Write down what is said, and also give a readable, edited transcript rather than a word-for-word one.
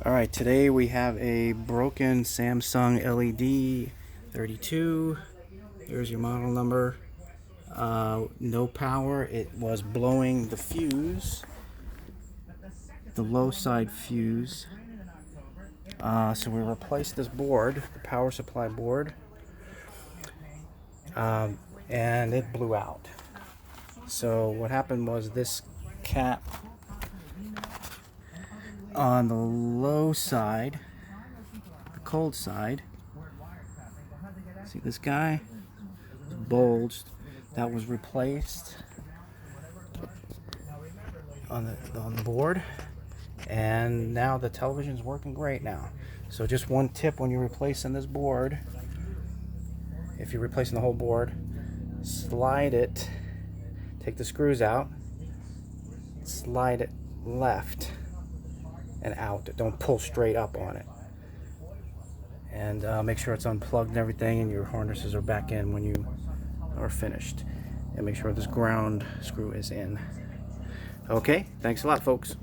Alright, today we have a broken Samsung LED 32. There's your model number. No power. It was blowing the fuse, the low side fuse. So we replaced this board, the power supply board, and it blew out. So what happened was this cap on the low side, the cold side, see this guy? Bulged. That was replaced on the board, and now the television's working great now. So just one tip when you're replacing this board, if you're replacing the whole board, slide it, take the screws out, slide it left and out. Don't pull straight up on it. And make sure it's unplugged and everything, and your harnesses are back in when you are finished. And make sure this ground screw is in. Okay, thanks a lot, folks.